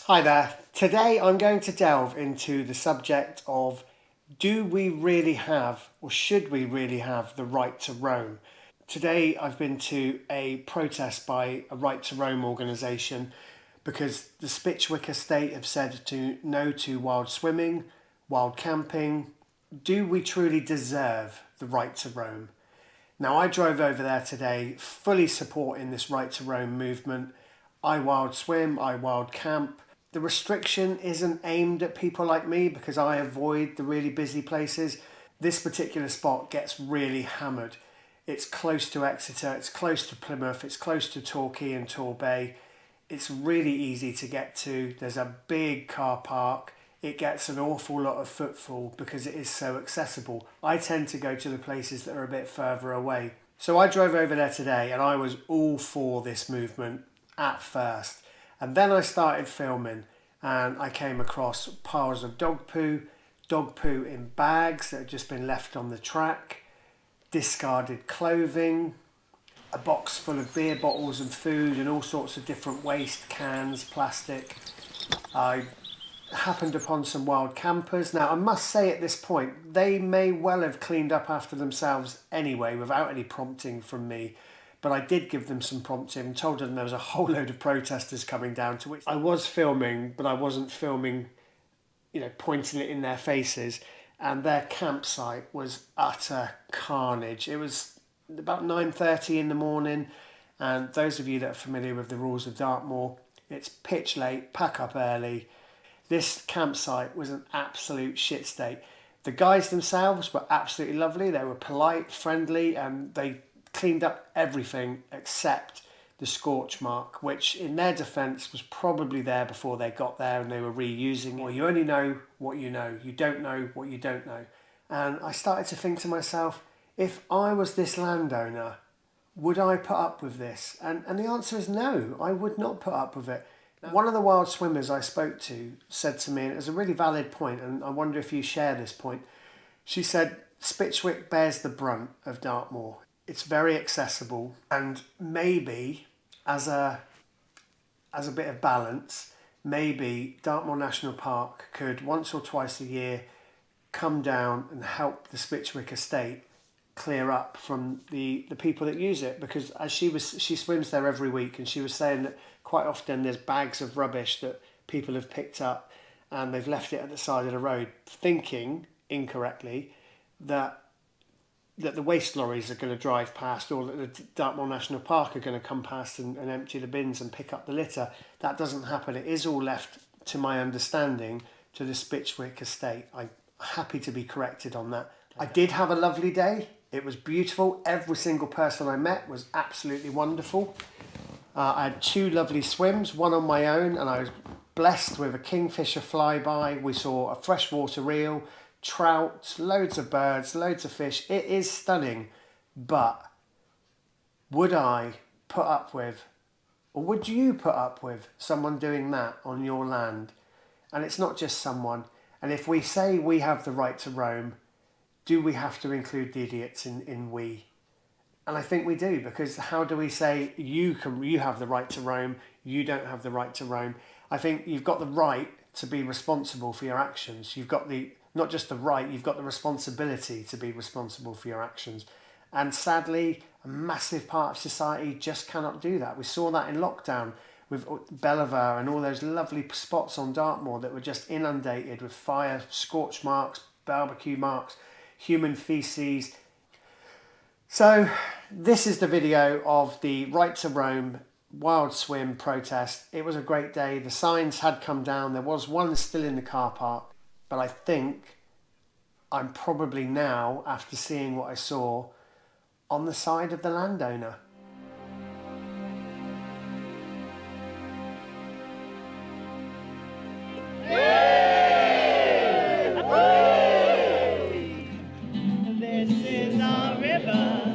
Hi there. Today I'm going to delve into the subject of, do we really have, or should we really have, the right to roam? Today I've been to a protest by a Right to Roam organisation because the Spitchwick estate have said no to wild swimming, wild camping. Do we truly deserve the right to roam? Now, I drove over there today fully supporting this right to roam movement. I wild swim, I wild camp. The restriction isn't aimed at people like me because I avoid the really busy places. This particular spot gets really hammered. It's close to Exeter, it's close to Plymouth, it's close to Torquay and Torbay. It's really easy to get to. There's a big car park. It gets an awful lot of footfall because it is so accessible. I tend to go to the places that are a bit further away. So I drove over there today and I was all for this movement at first. And then I started filming and I came across piles of dog poo in bags that had just been left on the track, discarded clothing, a box full of beer bottles and food and all sorts of different waste, cans, plastic. I happened upon some wild campers. Now, I must say at this point, they may well have cleaned up after themselves anyway without any prompting from me. But I did give them some prompting and told them there was a whole load of protesters coming down, to which I was filming, but I wasn't filming, pointing it in their faces. And their campsite was utter carnage. It was about 9:30 in the morning. And those of you that are familiar with the rules of Dartmoor, it's pitch late, pack up early. This campsite was an absolute shit state. The guys themselves were absolutely lovely. They were polite, friendly, and they cleaned up everything except the scorch mark, which in their defence was probably there before they got there and they were reusing it. Well, you only know what you know. You don't know what you don't know. And I started to think to myself, if I was this landowner, would I put up with this? And the answer is no, I would not put up with it. One of the wild swimmers I spoke to said to me, and it was a really valid point, and I wonder if you share this point. She said, Spitchwick bears the brunt of Dartmoor. It's very accessible, and maybe as a bit of balance, maybe Dartmoor National Park could once or twice a year come down and help the Spitchwick estate clear up from the people that use it, because as she swims there every week, and she was saying that quite often there's bags of rubbish that people have picked up and they've left it at the side of the road, thinking incorrectly that the waste lorries are going to drive past, or that the Dartmoor National Park are going to come past and empty the bins and pick up the litter. That doesn't happen. It is all left, to my understanding, to the Spitchwick estate. I'm happy to be corrected on that. I did have a lovely day. It was beautiful. Every single person I met was absolutely wonderful. I had 2 lovely swims, one on my own, and I was blessed with a kingfisher flyby. We saw a freshwater eel, trout, loads of birds, loads of fish. It is stunning, but would I put up with, or would you put up with someone doing that on your land? And it's not just someone. And if we say we have the right to roam, do we have to include the idiots in we? And I think we do, because how do we say you have the right to roam, you don't have the right to roam? I think you've got the right to be responsible for your actions. You've got not just the right, you've got the responsibility to be responsible for your actions. And sadly, a massive part of society just cannot do that. We saw that in lockdown with Belvoir and all those lovely spots on Dartmoor that were just inundated with fire, scorch marks, barbecue marks, human feces. So this is the video of the Right to Roam wild swim protest. It was a great day. The signs had come down. There was one still in the car park. But I think I'm probably now, after seeing what I saw, on the side of the landowner. This is our river.